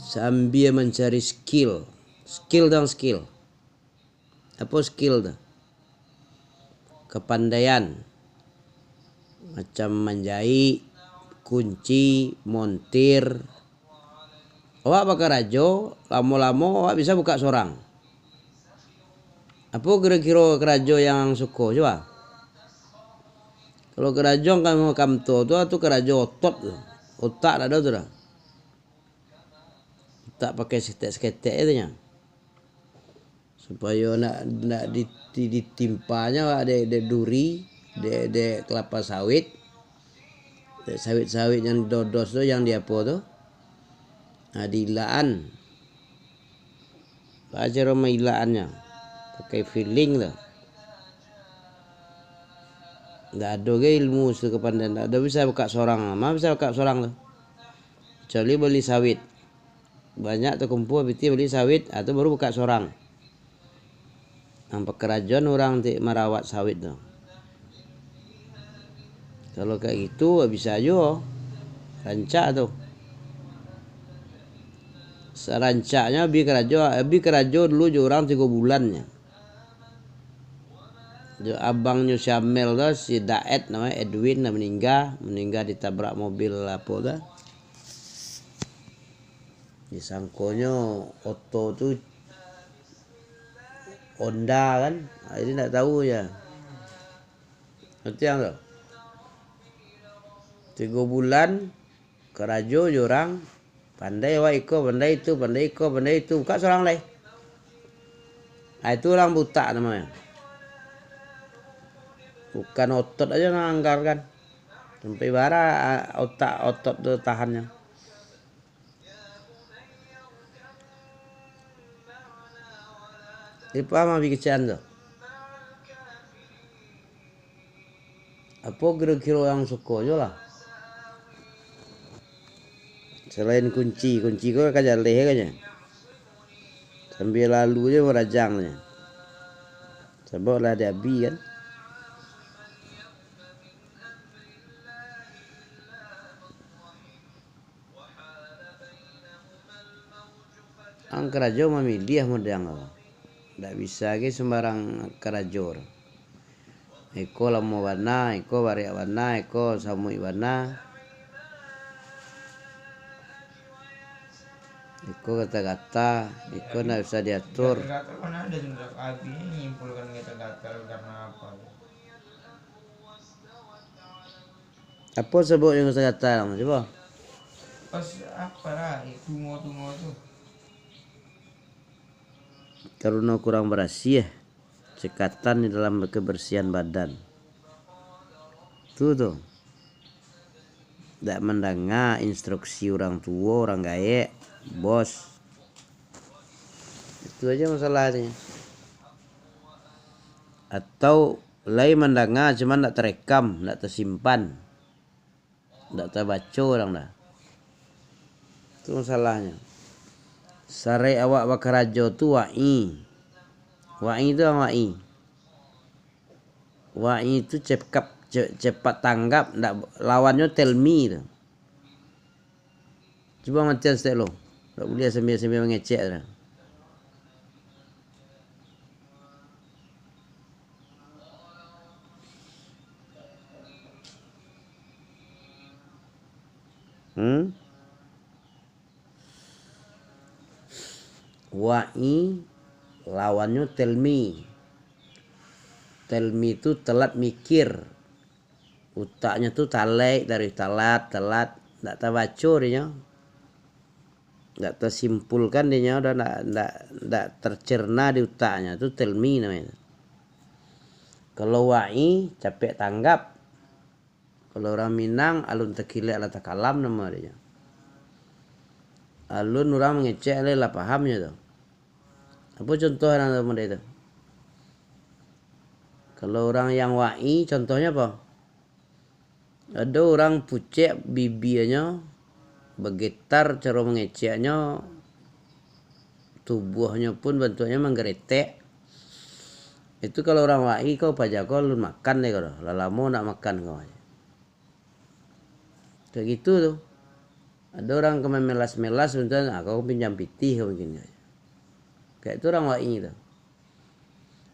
sambil mencari skill dan skill. Apa skill tuh? Kepandaian, macam menjahit, kunci, montir. Awak pakai rajo, lama-lama awak bisa buka seorang. Apa kira-kira kerajo yang suka coba? Kalau kerajo kan kamto tu kerajo otot tu. Otak ada tu dah. Tak pakai seketek-seketek itu nya. Supaya nak ditimpanya ada duri, ada kelapa sawit. Sawit-sawit yang dodos tu yang dia apa tu? Dilaan. Cara mailaannya. Pakai feeling tu. Tak ada ke ilmu tu kepandaian. Tak ada bisa buka seorang. Mana bisa buka seorang tu. Kecuali beli sawit. Banyak tu kumpul biti beli sawit atau baru buka seorang. Nampak kerajaan orang merawat sawit tu. Kalau kayak gitu bisa aja rancak tu. Serancaknya bi kerajo dulu je orang 3 bulannya. Jo abangnya Syamel tu si Daet namanya Edwin meninggal ditabrak mobil apa tu. Disangkonya Otto tu Honda kan. Jadi tak tahu ya. Ngerti yang tu? 3 bulan kerajo je orang pandai awak iko, pandai itu, buka seorang leh. Itu orang buta namanya. Bukan otot aja menganggarkan. Sampai bara otot tu tahannya. Apa mah bikicaan tu? Apa kira-kira yang suka je lah. Selain kunci kau kajar leh aja. Sambil lalu je merajangnya. Sebab lah dia abi kan. Ang kerajo memilih modang apa. Tak bisa ke sembarang kerajo. Eko lamo warna, eko variak warna, eko samui warna. Eko kata-kata, eko nak bisa diatur. Kata-kata mana ada juga abi nyimpulkan kata-kata karena apa? Apa sebut yang kata-kata lang coba? Pas apa lah, tungo-tungo tu. Karena kurang bersih cekatan di dalam kebersihan badan. Tu. Tak mendengar instruksi orang tua, orang gaek, bos. Itu aja masalahnya. Atau lain mendengar cuman tak terekam, tak tersimpan. Tak terbaca orang dah. Itu masalahnya. Sarai awak bakarajo tu wa'i. Wa'i tu apa wa'i? Wa'i tu cepat tanggap, ndak lawannya tell me tu. Cuba macam stek lo. Tak boleh sambil mengecek tu. Wa'i lawannya tell me. Tell me itu telat mikir. Utaknya tu talek dari telat, tak terbaca dia. Tak tersimpulkan dia dan tak tercerna di utaknya. Itu tell me namanya. Kalau wa'i capek tanggap. Kalau orang Minang alun tekilek ala takalam nama dia. Alun orang mengecek lah pahamnya tu. Apa contoh orang nama dia tu? Kalau orang yang wa'i contohnya apa? Ada orang pucek bibirnya bergetar cara mengeceknya, tubuhnya pun bentuknya menggeretek. Itu kalau orang wa'i kau pajak kau lu makan deh kau. Lama nak makan kau. Kayak gitu tuh. Ada orang ke melas-melas, sebentar, kau pinjam pitih kau begini. Kayak itu orang wai itu.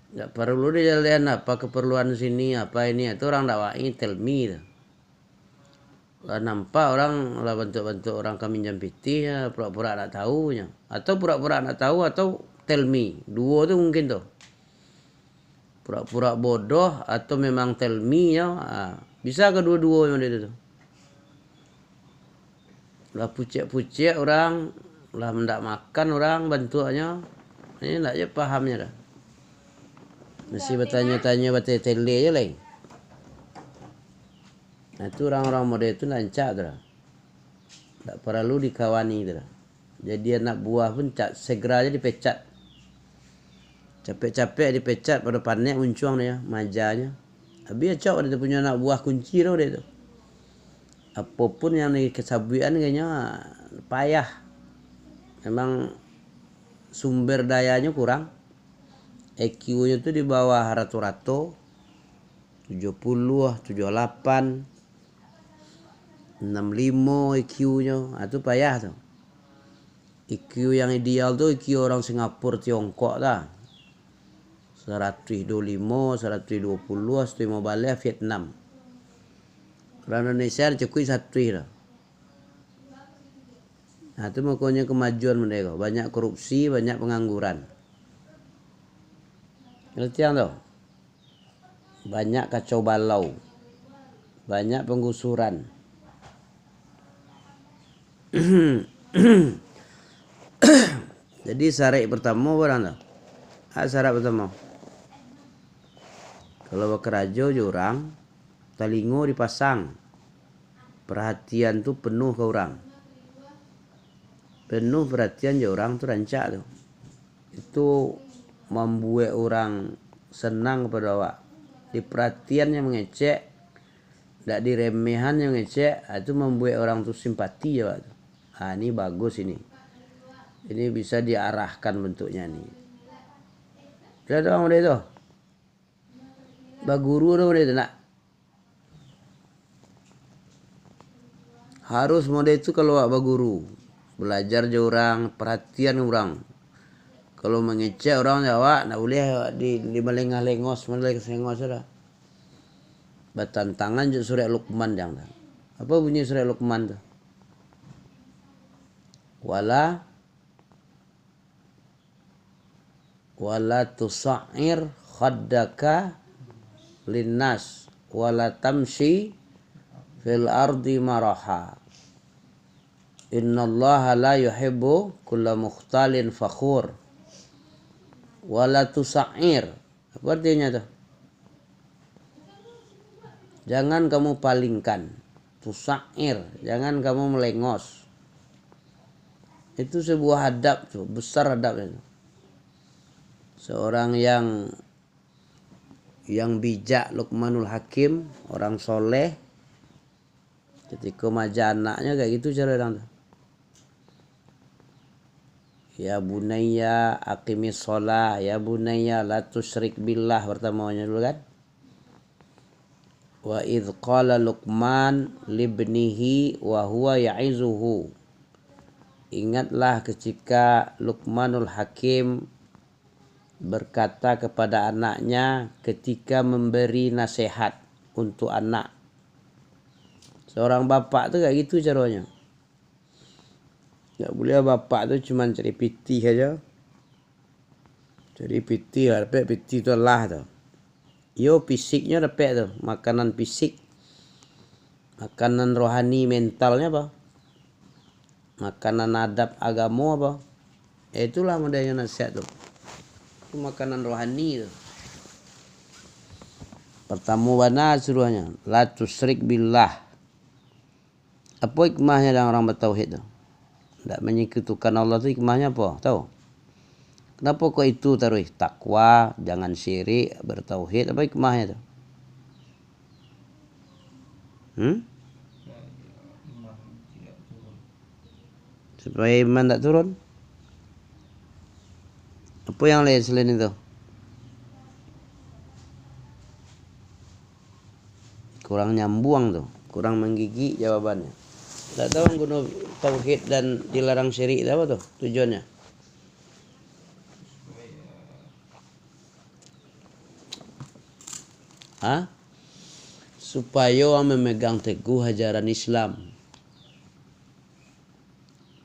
Nggak perlu dia lihat apa keperluan sini, apa ini. Itu orang tak wai, tell me itu. Lah nampak orang lah bentuk-bentuk orang kami pinjam pitih ya, pura-pura tak tahu nya. Atau pura-pura tak tahu atau tell me. Dua tu mungkin tuh. Pura-pura bodoh atau memang tell me ya. Bisa kedua-dua yang itu tuh. Lah pucet-pucet orang, lah mendak makan orang bentuknya. Ini tak je pahamnya dah. Mesti bertanya-tanya baca tele je lain. Nah itu orang-orang model itu lancak tu dah. Tak perlu dikawani tu dah. Jadi anak buah pun segera aja dipecat. Capek-capek dipecat pada panek uncuang dia, majanya. Habis cok dia punya anak buah kunci tau dia tu. Apapun yang di kesabuan kayaknya payah. Memang sumber dayanya kurang. EQ-nya tu di bawah rata-rata 70, 78, 65 EQ-nya. Itu payah tu. EQ yang ideal tu EQ orang Singapura, Tiongkok dah. 125, 120, 115 balik Vietnam. Orang Indonesia cukup satu dah. Nah itu makanya kemajuan mereka. Banyak korupsi, banyak pengangguran. Ngerti yang tu? Banyak kacau balau. Banyak penggusuran. Jadi syarat pertama orang tu. Syarat pertama. Kalau bekerja orang, telingo dipasang. Perhatian tu penuh ke orang. Penuh perhatian je orang tu rancak tu. Itu membuat orang senang kepada awak. Di perhatian yang mengecek, tak di remehan yang mengecek, itu membuat orang tu simpati je awak tu. Ini bagus ini. Ini bisa diarahkan bentuknya ni. Lihat orang model tu. Baguru tu model tu nak. Harus model tu kalau awak baguru. Belajar je orang, perhatian orang. Kalau mengecek orang awak, tak boleh di melengah-lengos, melengah-lengos dah. Bertantangan je surat Luqman yang dah. Apa bunyi surat Luqman tu? Wala tusa'ir khaddaka linnas wala tamshi fil ardi maraha. Innallaha la yuhibbu kulla mukhtalin fakhur. Wala tusa'ir. Apa artinya tu? Jangan kamu palingkan. Tusa'ir. Jangan kamu melengos. Itu sebuah adab tu. Besar adabnya tu. Seorang yang bijak, Luqmanul Hakim, orang soleh, ketika maja anaknya kayak gitu cara orang tu. Ya bunayya aqimis shalah, ya bunayya la tusyrik billah pertamanya dulu kan. Wa idz qala Luqman libnihi wa huwa ya'izuhu. Ingatlah ketika Luqmanul Hakim berkata kepada anaknya ketika memberi nasihat untuk anak. Seorang bapak tu kayak gitu caranya. Tak boleh bapak tu cuma cari piti saja. Cari piti lah, dapat piti tu lah tu. Yo fisiknya dapat tu, makanan fisik. Makanan rohani mentalnya apa? Makanan adab agama apa? Itulah modelnya nasihat tu. Itu makanan rohani tu. Pertama mana suruhnya? La tusyrik billah. Apa hikmahnya dalam orang bertauhid tu? Tak menyekutukan Allah tu hikmahnya apa? Tahu? Kenapa kau itu taruh takwa, jangan syirik, bertauhid? Apa hikmahnya tu? Supaya iman tak turun? Apa yang lain selain itu? Kurang nyambung tu, kurang menggigit jawabannya. Tak tahu guna tauhid dan dilarang syirik itu apa tuh tujuannya? Hah? Supaya orang memegang teguh ajaran Islam.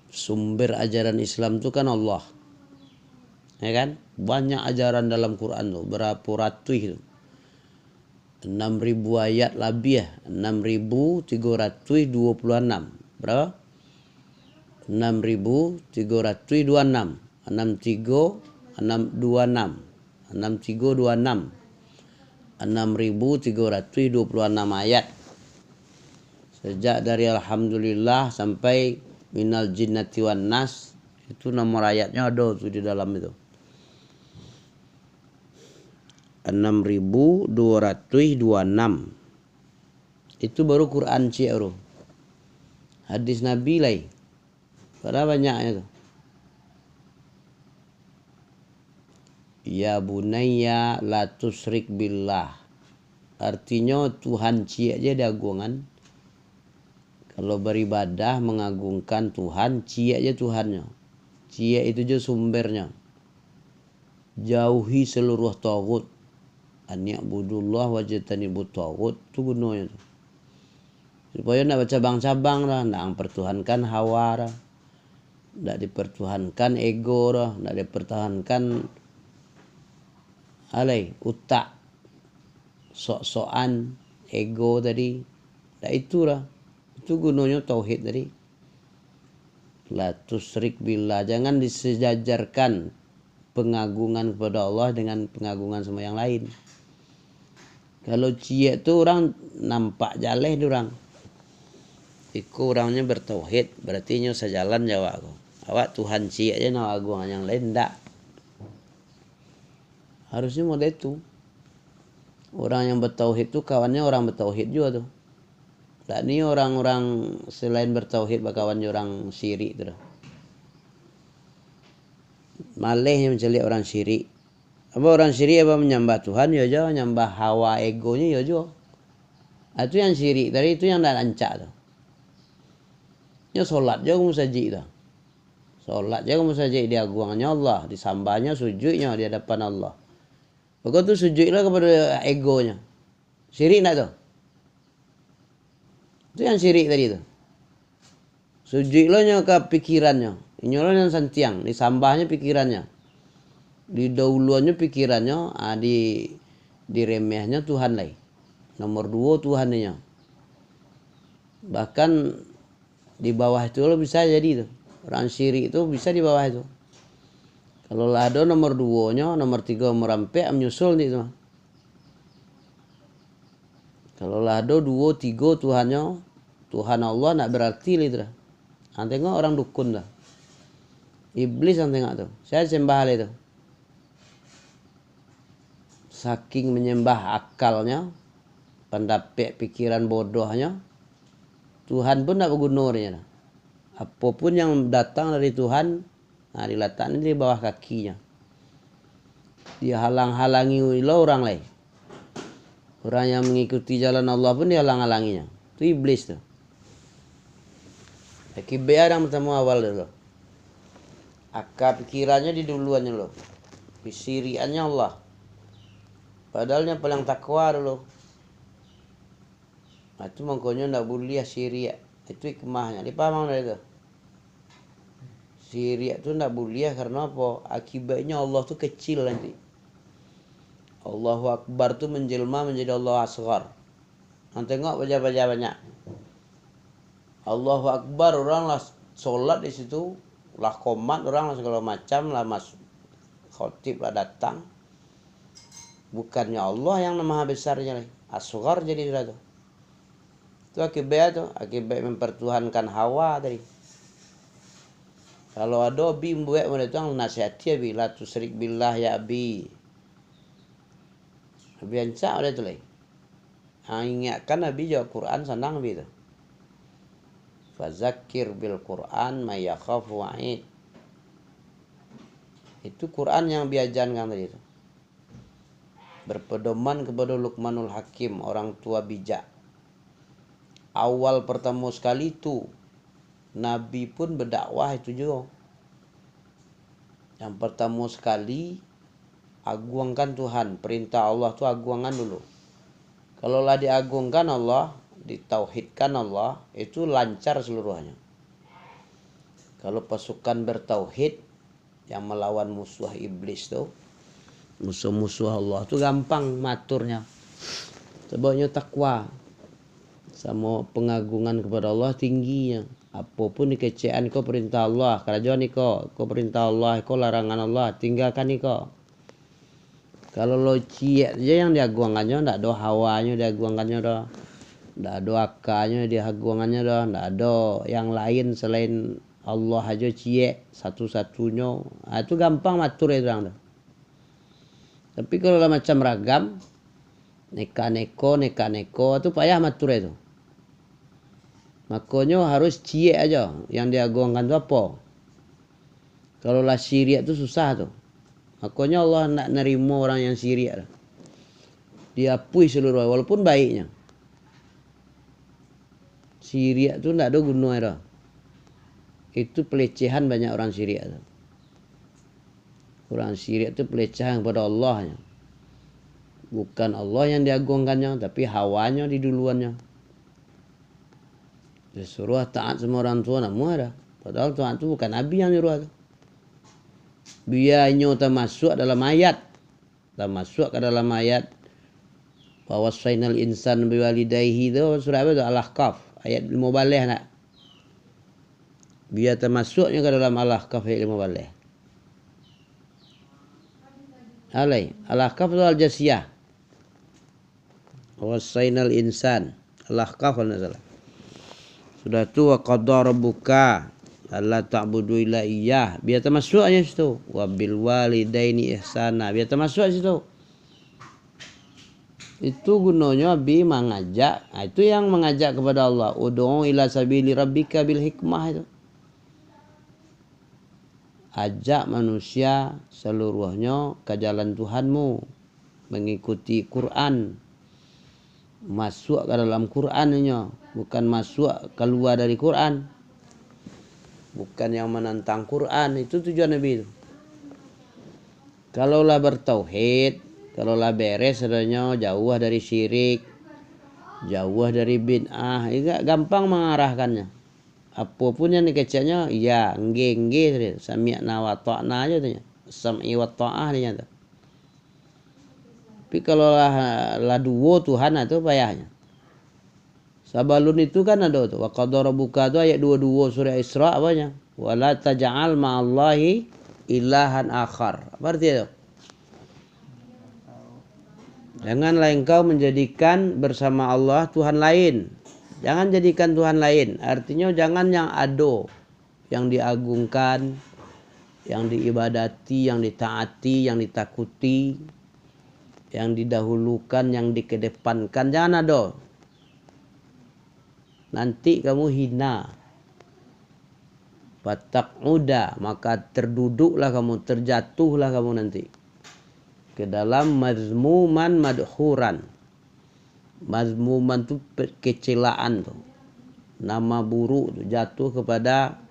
Sumber ajaran Islam itu kan Allah. Ya kan? Banyak ajaran dalam Quran tuh, berapa ratus itu. 6.000 ayat lebih ya, 6.326. Berapa? 6.326. 6326. 6326. 6.326 ayat. Sejak dari Alhamdulillah sampai Minal Jinnati wan Nas, itu nomor ayatnya ada tuh di dalam itu. 6.226. Itu baru Quran Ci'ru. Hadis Nabi lain. Berapa banyaknya tuh? Ya bunayya la tusyrik billah. Artinya Tuhan Cie aja diagungkan. Kalau beribadah mengagungkan Tuhan, Cie aja Tuhannya. Cie itu aja sumbernya. Jauhi seluruh tagut. An-ya'budullah wajtanibut tagut. Itu gunanya tuh. Supaya nak bercabang-cabang lah, nak mempertuhankan hawa lah. Nak dipertuhankan ego lah, nak dipertahankan alai utak sok-sokan ego tadi. Nah itulah, itu gunanya tauhid tadi. La tusyrik billah, jangan disejajarkan pengagungan kepada Allah dengan pengagungan sama yang lain. Kalau cie itu orang nampak jaleh orang, iku orangnya bertauhid, berarti nyo sejalan jawab aku. Awak Tuhan cie aja nak agungan yang lain ndak. Harusnya model itu. Orang yang bertauhid itu kawannya orang bertauhid juga tuh. Tak ni orang-orang selain bertauhid bakawannya orang syirik tu dah. Malih yang mencari orang syirik. Apa orang syirik apa menyembah Tuhan ya jo, menyembah hawa egonya ya jo. Itu yang syirik tadi, itu yang dah rancak tu. Ya solat je kamu saji tu. Solat je kamu saji di agungannya Allah, disambahnya sujudnya di hadapan Allah. Maka tu sujudlah kepada egonya. Syirik tak tu? Itu yang syirik tadi tu. Sujudlah ke pikirannya. Inyolah yang santiang, disambahnya pikirannya. Didahuluannya pikirannya, diremehnya Tuhan lain. Nomor 2 Tuhannya. Bahkan di bawah itu lo bisa jadi tu. Orang syirik itu bisa di bawah itu. Kalau lah ada nomor 2-nya, nomor 3 merampek menyusul ni tu. Kalau lah ada 2, 3 Tuhannya, Tuhan Allah nak berarti li tu. Tengok orang dukun dah. Iblis yang tengok tu. Saya sembah li tu. Saking menyembah akalnya, pendapat pikiran bodohnya, Tuhan pun tak berguna dia. Apapun yang datang dari Tuhan, diletakkan di bawah kakinya. Dia halang-halangi orang lain. Orang yang mengikuti jalan Allah pun dia halang-halanginya. Itu iblis tu. Akibat yang pertama awal dulu. Akal pikirannya di duluannya dulu. Pisiriannya Allah. Padahal yang paling takwa dulu. Itu makanya tidak boleh syirik. Itu hikmahnya. Dipaham dari itu? Syirik itu tidak boleh karena apa? Akibatnya Allah tu kecil nanti. Allahu Akbar tu menjelma menjadi Allah Asghar. Tengok baca-baca banyak. Allahu Akbar, orang lah solat di situ, lah komat orang lah segala macam lah mas khotib lah datang. Bukannya Allah yang maha besarnya lah. Asghar jadi sudah tu. Itu akibat tu, akibat mempertuhankan hawa tadi. Kalau ada abi membuat mereka tu nasihati abi la tusyrik billah ya abi. Abi ancak ada tu lagi. Ingatkan abi jawab Quran senang abi tu. Fazakir bil Quran may yakhafu wa'id. Itu Quran yang diajarkan tadi itu. Berpedoman kepada Luqmanul Hakim, orang tua bijak. Awal pertama sekali itu Nabi pun berdakwah itu juga. Yang pertama sekali, agungkan Tuhan. Perintah Allah tu agungkan dulu. Kalau lah diagungkan Allah, ditauhidkan Allah, itu lancar seluruhnya. Kalau pasukan bertauhid yang melawan musuh iblis tu, musuh-musuh Allah tu gampang maturnya. Sebabnya takwa sama pengagungan kepada Allah tingginya. Apapun kekecewaan kau perintah Allah, kerajaan kau perintah Allah, kau larangan Allah, tinggalkan kau. Kalau lo ciek aja yang diagungkannya, ndak ada hawanya diagungkannya dah. Ndak ada akalnya diagungkannya dah, ndak ada yang lain selain Allah aja ciek satu-satunya. Itu gampang matur itu orang dah. Tapi kalau lah macam ragam, neka-neko itu payah matur itu. Makanya harus ciek aja yang diagungkan itu apa. Kalau lah syirik itu susah tu. Makanya Allah nak nerima orang yang syirik. Diapui seluruh walaupun baiknya. Syirik tu tak ada guna dah. Itu pelecehan banyak orang syirik tu. Orang syirik tu pelecehan kepada Allah. Bukan Allah yang diagungkannya, tapi hawanya di duluannya. Disuruh taat sama orang tua namun ada. Padahal taat tu bukan Nabi yang nyuruh tu. Biarnya termasuk dalam ayat. Termasuk ke dalam ayat. Wawasainal insan biwalidayhi tu. Surah apa tu? Al-Ahqaf. Ayat 15 nak. Biar termasuknya ke dalam Al-Ahqaf ayat 15. Al-Ahqaf tu Al-Jasiyah. Wawasainal insan. Al-Ahqaf kalau tak salah. Sudah tu wa qadha rabbuka alla ta'budu illa iyyah. Biar termasuknya situ. Wa bil walidaini ihsana. Biar termasuk situ. Itu gunanya Nabi mengajak. Itu yang mengajak kepada Allah. Ud'u ila sabili rabbika bil hikmah itu. Ajak manusia seluruhnya ke jalan Tuhanmu. Mengikuti Quran. Masuk ke dalam Qurannya. Bukan masuk keluar dari Quran. Bukan yang menentang Quran. Itu tujuan Nabi itu. Kalaulah bertauhid, kalaulah beres adanya jauh dari syirik, jauh dari bid'ah, gampang mengarahkannya. Apapun yang dikecilnya, ya, nge, sami'na wa ta'na aja tuh. Sam'i wa ta'ah dia tuh. Tapi kalau lah dua Tuhan itu payahnya. Sabalun itu kan ada tu. Wa qadha rabbuka tu ayat 22 surah Isra apanya? Wala taj'al ma'allahi ilahan akhar. Apa arti itu? Janganlah engkau menjadikan bersama Allah Tuhan lain. Jangan jadikan Tuhan lain. Artinya jangan yang ada, yang diagungkan, yang diibadati, yang ditaati, yang ditakuti, yang didahulukan, yang dikedepankan. Jangan ada. Nanti kamu hina. Fataq'uda, maka terduduklah kamu, terjatuhlah kamu nanti ke dalam mazmuman madhuran. Mazmuman tu kecelaan tu. Nama buruk tu jatuh kepada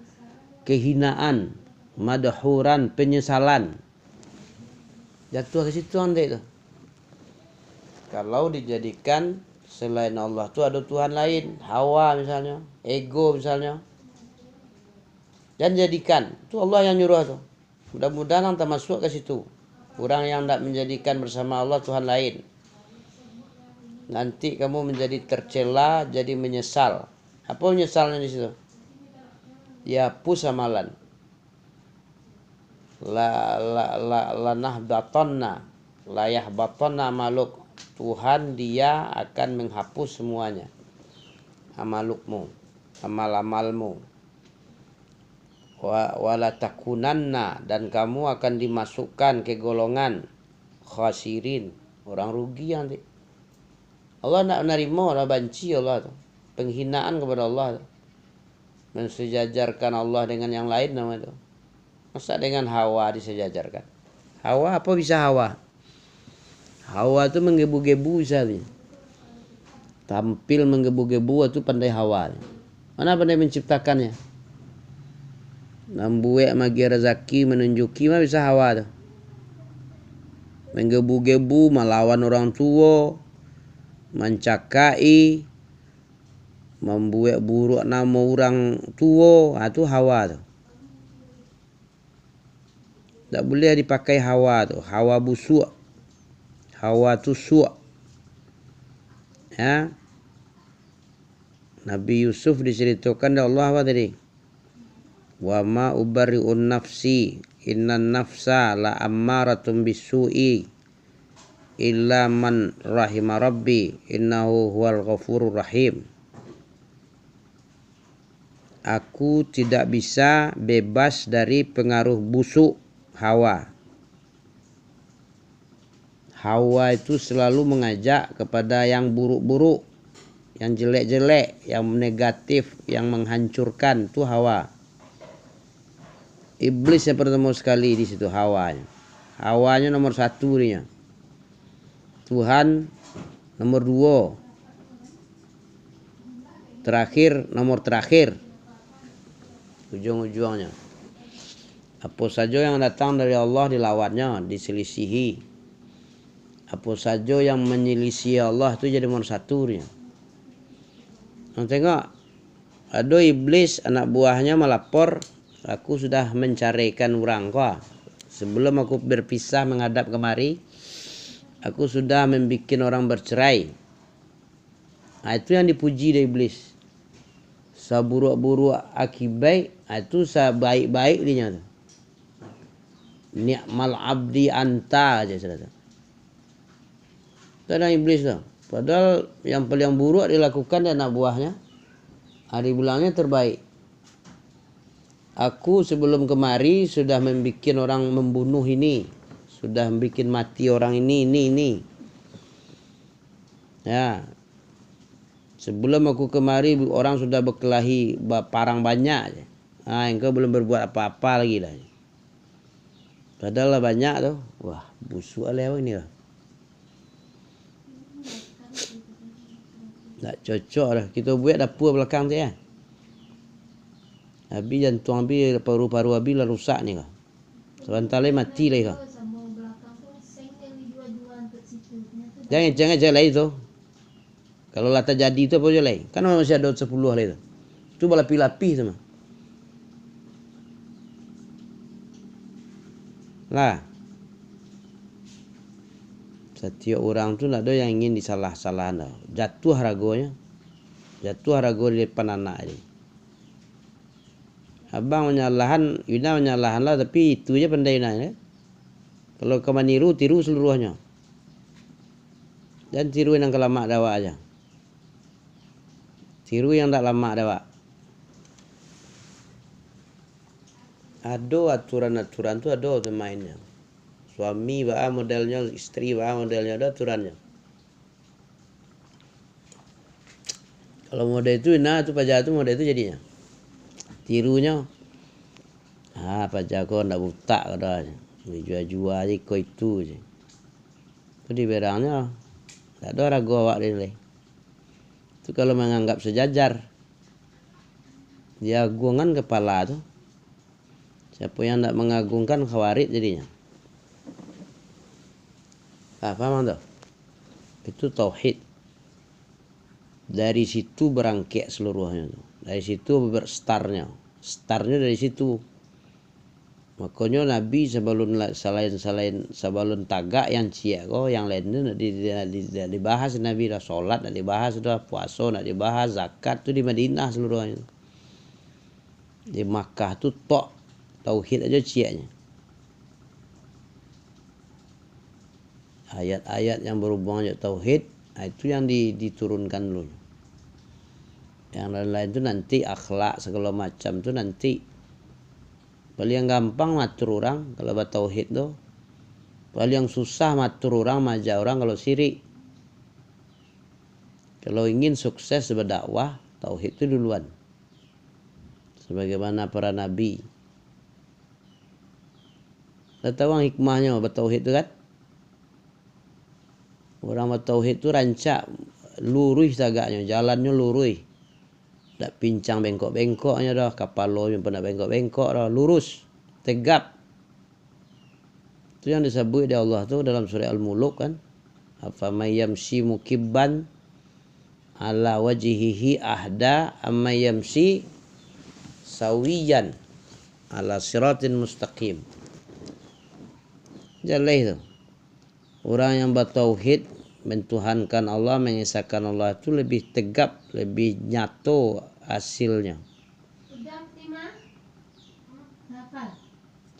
kehinaan, madhuran, penyesalan. Jatuh ke situ nanti tu. Kalau dijadikan selain Allah tu ada Tuhan lain, hawa misalnya, ego misalnya. Dan jadikan, itu Allah yang nyuruh tu. Mudah-mudahan kita masuk ke situ. Orang yang tidak menjadikan bersama Allah Tuhan lain. Nanti kamu menjadi tercela, jadi menyesal. Apa menyesalnya di situ? Ya hapus amalan. La nahbatonna, la yahbatonna maluk. Tuhan dia akan menghapus semuanya. Amalukmu, amal-amalmu. Wala takunanna, dan kamu akan dimasukkan ke golongan khasirin, orang rugi nanti. Allah nak menerima, Allah benci Allah tu. Penghinaan kepada Allah tu. Mensejajarkan Allah dengan yang lain nama itu. Masa dengan Hawa disejajarkan? Hawa apa bisa Hawa? Hawa tu menggebu-gebu misalnya. Tampil menggebu-gebu itu pandai Hawa. Mana pandai menciptakannya? Nambuek magi rezeki menunjuki mah bisa hawa tu. Menggebu-gebu melawan orang tua, mencakai, membuat buruk nama orang tua, tu hawa tu. Tak boleh dipakai hawa tu, hawa busuk. Hawa tu suak. Ya. Nabi Yusuf diceritakan oleh Allah apa tadi? Wa ma ubari'un nafsi innan nafsa la ammaratun bisu'i illa man rahima rabbi innahu huwal ghafurur rahim. Aku tidak bisa bebas dari pengaruh busuk hawa. Hawa itu selalu mengajak kepada yang buruk-buruk, yang jelek-jelek, yang negatif, yang menghancurkan, itu hawa. Iblis yang pertama sekali di situ hawanya. Hawanya nomor 1 dia. Tuhan nomor 2. Terakhir nomor terakhir. Ujung-ujungnya. Apa saja yang datang dari Allah dilawannya, diselisihi. Apa saja yang menyelisih Allah itu jadi nomor 1 dia. Tengok, ada iblis anak buahnya melapor, aku sudah mencarikan orang kau. Sebelum aku berpisah menghadap kemari, aku sudah membuat orang bercerai. Nah, itu yang dipuji dari iblis. Saburuk-buruk akibat, itu sabaik-baik dia tu. Ni'mal abdi anta aja saudara. Itu ada iblis tu. Padahal yang paling buruk dilakukan di anak buahnya. Hari bilangnya terbaik. Aku sebelum kemari sudah membuat orang membunuh ini. Sudah membuat mati orang ini. Ya. Sebelum aku kemari orang sudah berkelahi parang banyak. Engkau belum berbuat apa-apa lagi lah. Padahal banyak tu. Wah, busuk lah ini lah. Tak cocok lah. Kita buat dapur belakang tu ya. Habis jantung habis, paru-paru habis lah rusak ni kah. Sebentar lagi mati lagi kah. Jangan lagi tu. Kalau lah tak jadi tu apa je lagi. Kan masih ada 10 lagi tu. Tu berlapis-lapis sama. Lah. Setiap orang tu ada yang ingin disalah-salahan tau. Jatuh haragonya. Jatuh harago di depan anak ni. Abang menyalahan, Yuna menyalahan lah, tapi itu je pandai Yuna ya. Kalau kau meniru, tiru seluruhnya. Dan tiru yang kelama dawa aja. Tiru yang tak lama dawa. Ada aturan-aturan tu ada mainnya. Suami bawa modelnya, istri bawa modelnya, ada aturannya. Kalau model itu, nah itu pajak itu model itu jadinya. Tirunya, pajak kau ndak buta katanya. Jual-jual aja kau itu je. Itu di berangnya, tak ada ragu awak dia. Itu kalau menganggap sejajar, dia agungan kepala tu. Siapa yang tak mengagungkan khawarid jadinya. Paham tak? Itu tauhid. Dari situ berangkat seluruhnya. Dari situ berstarnya. Startnya dari situ. Makanya Nabi sebelum tagak yang cia kok, yang lainnya tidak dibahas. Nabi dah solat, nak dibahas, dah puasa, nak dibahas, zakat tu di Madinah seluruhnya. Di Makkah tu tok tauhid aja cianya. Ayat-ayat yang berhubungan dengan tauhid, itu yang diturunkan dulu. Yang lain-lain itu nanti akhlak segala macam tu nanti. Paling yang gampang matur orang kalau bertauhid tu. Paling yang susah matur orang, majak orang kalau syirik. Kalau ingin sukses berdakwah, tauhid itu duluan. Sebagaimana para nabi. Kita tahu hikmahnya bertauhid tu kan? Orang bertauhid tu rancak lurus tagaknya, jalannya lurus. Tak pincang bengkok-bengkoknya dah, kepala yang pernah bengkok-bengkok dah, lurus, tegap. Itu yang disebut oleh Allah tu dalam surah Al-Muluk kan. Afaman yamshi mukibban ala wajhihi ahda amma yamshi sawiyan ala siratin mustaqim. Jelas tu. Orang yang bertauhid, mentuhankan Allah, mengesahkan Allah itu lebih tegap, lebih nyata hasilnya.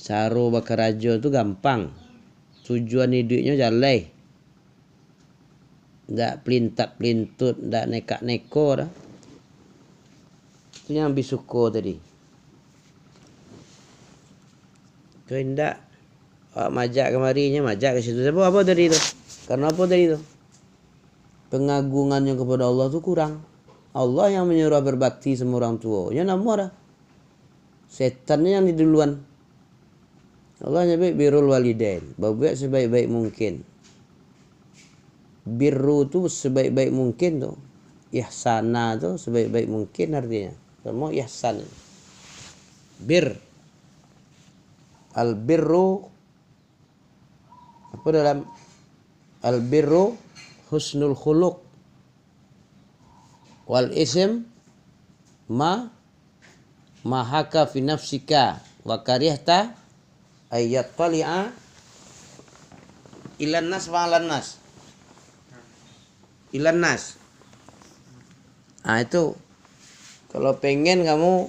Cara berkeraja itu gampang. Tujuan hidupnya jalan. Tak pelintat-pelintut, tak nekak-neko dah. Itu yang bisuko tadi. Kau hendak majak kemarinya, majak ke situ. Apa tadi tu? Karena apa tadi tu? Pengagungannya kepada Allah tu kurang. Allah yang menyuruh berbakti sama orang tua. Ya nama dah. Setannya yang di duluan. Allah nyebut birrul walidain. Berbuat sebaik-baik mungkin. Birru tu sebaik-baik mungkin tu. Ihsana tu sebaik-baik mungkin artinya. Semua ihsan. Bir. Al-birru. Apa dalam al-birru husnul khuluq. Wal ism ma haka fi nafsika wa karihta ayat tali'a ilan nas wa alan nas. Ilan nas. Itu kalau pengen kamu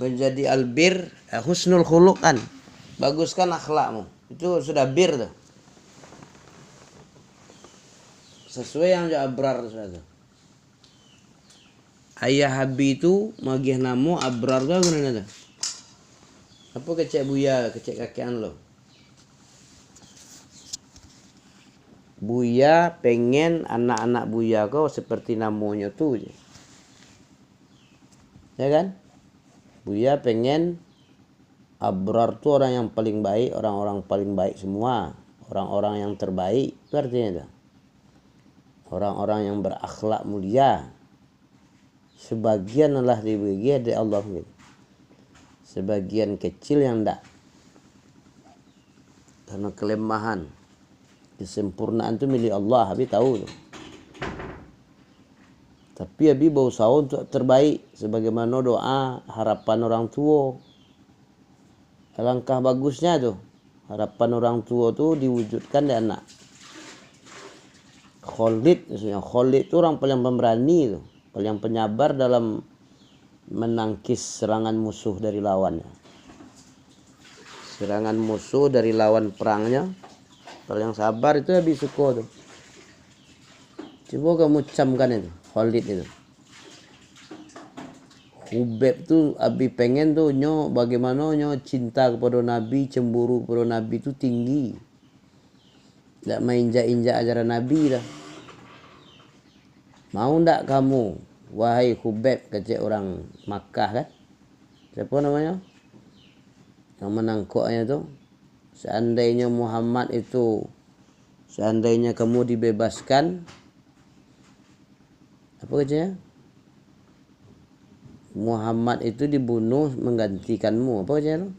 menjadi albir, husnul khuluq kan, baguskan akhlakmu, itu sudah bir tuh, sesuai yang abrar sudah tuh. Ayah habi itu magih namu abrar tuh gimana tuh? Apa kecek buya, kecek kakean lo? Buya pengen anak-anak buya kau seperti namanya tu je. Ya kan? Buya pengen abrar tu orang yang paling baik, orang-orang paling baik semua, orang-orang yang terbaik, itu artinya tu. Orang-orang yang berakhlak mulia. Sebagian Allah dibagi dari Allah gitu. Sebagian kecil yang tak. Karena kelemahan, kesempurnaan tu milik Allah, Habib tahu tu. Tapi Habib berusaha untuk terbaik sebagaimana doa harapan orang tua. Alangkah bagusnya tu harapan orang tua tu diwujudkan di anak. Khalid maksudnya, Khalid tu orang paling pemberani tu, paling penyabar dalam menangkis serangan musuh dari lawannya. Serangan musuh dari lawan perangnya, paling sabar itu Habib suka tu. Coba kamu camkan itu, Khalid itu. Hubeb tu Habib pengen tu bagaimana cinta kepada Nabi, cemburu kepada Nabi tu tinggi. Tak main injak-injak ajaran Nabi dah. Mau ndak kamu, wahai Hubeb, kecek orang Makkah kan? Siapa namanya? Yang menangkoknya tu. Seandainya Muhammad itu, seandainya kamu dibebaskan, apa keceknya? Muhammad itu dibunuh menggantikanmu. Apa keceknya tu?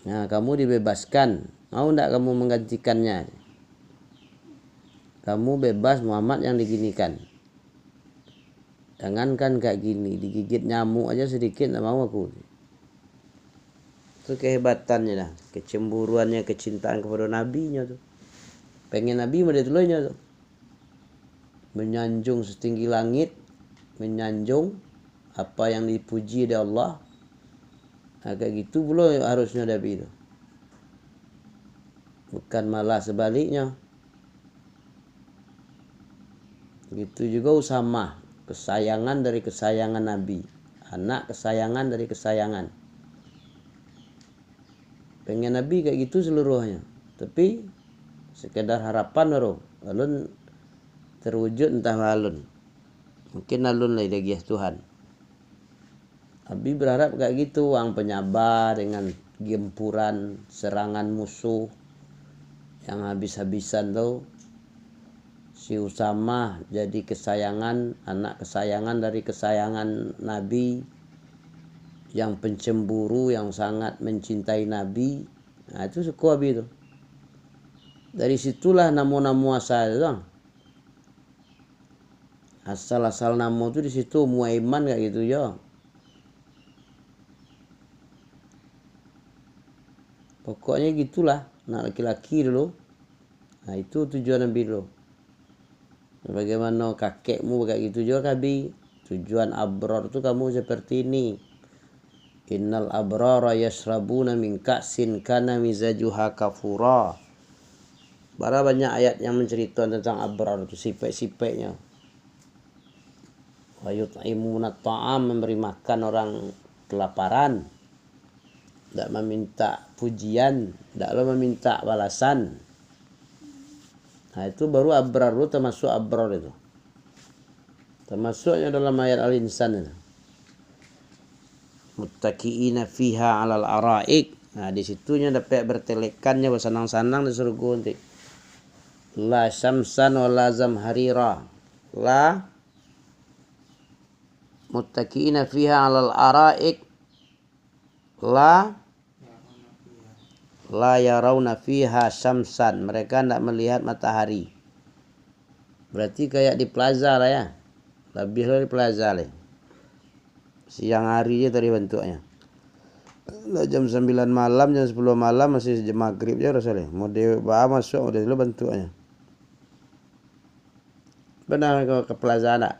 Nah, kamu dibebaskan. Mau ndak kamu menggantikannya? Kamu bebas, Muhammad yang diginikan. Jangankan kayak gini, digigit nyamuk aja sedikit tak mau aku. Itu kehebatannya dah, kecemburuannya, kecintaan kepada nabinya tu. Pengen nabi mau ditulunnya tu. Menyanjung setinggi langit, menyanjung apa yang dipuji oleh Allah. Nah, kayak gitu pula harusnya nabi itu. Bukan malah sebaliknya. Gitu juga Usamah, kesayangan dari kesayangan Nabi, anak kesayangan dari kesayangan. Pengen Nabi kayak gitu seluruhnya, tapi sekedar harapan baru, alun terwujud entah alun. Mungkin alun lah dia Tuhan. Nabi berharap kayak gitu, orang penyabar dengan gempuran serangan musuh yang habis-habisan tu. Si Usamah jadi kesayangan, anak kesayangan dari kesayangan Nabi, yang pencemburu, yang sangat mencintai Nabi. Nah, itu suku Abi itu. Dari situlah nama-nama asal itu. Asal-asal nama itu di situ Muaiman kayak gitu ya. Pokoknya gitulah, anak laki-laki dulu. Nah, itu tujuan Nabi dulu. Bagaimana kakekmu kayak gitu juga Kabi. Tujuan abrar itu kamu seperti ini. Innal abrara yashrabuna min ka'sin kana mizajuha kafura. Bara banyak ayat yang menceritakan tentang abrar itu sifat-sifatnya. Wa yut'imuna ta'am, memberi makan orang kelaparan. Tidak meminta pujian, tidak meminta balasan. Nah, itu baru abrar itu termasuk abrar itu. Termasuknya dalam ayat Al-Insan itu. Muttaqiina fiha 'alal araik. Nah, di situnya dapat bertelekannya bersenang-senang di surga nanti. La syamsan wa la zamharira. La muttaqiina fiha 'alal araik. La yarawna fiha syamsan. Mereka tidak melihat matahari. Berarti kayak di plaza lah ya. Lebih dari plaza lah. Siang hari je tadi bentuknya. Jam 9 malam, jam 10 malam masih jam maghrib je rasanya. Mode masuk udah dulu bentuknya. Pernah ke plaza tak?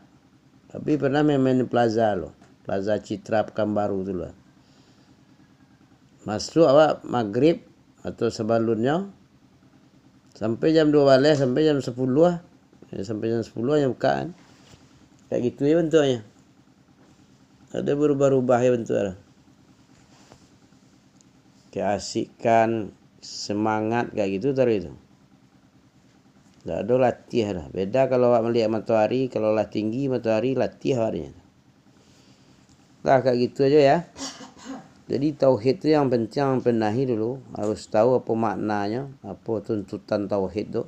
Tapi pernah main di plaza loh. Plaza Citra Pekanbaru tu lah. Masuk awak maghrib atau sebelumnya sampai jam 2 balik, sampai jam 10 lah. Sampai jam 10 yang buka kan. Kayak gitu ya bentuknya. Ada berubah-ubah ya bentuknya. Keasikan, semangat kayak gitu tadi itu. Tak ada latih lah. Beda kalau awak melihat matahari, kalau lah tinggi matahari latih awaknya. Lah kayak gitu aja ya. Jadi tauhid itu yang penting, yang benahi dulu. Harus tahu apa maknanya, apa tuntutan tauhid itu.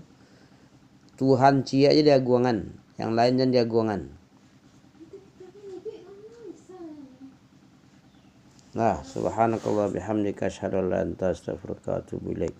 Tuhan cia aja diagungan, yang lain jangan diagungan. Nah, subhanakallah bihamdika asyhadu an la ilaha illa anta astaghfiruka wa atubu ilaik.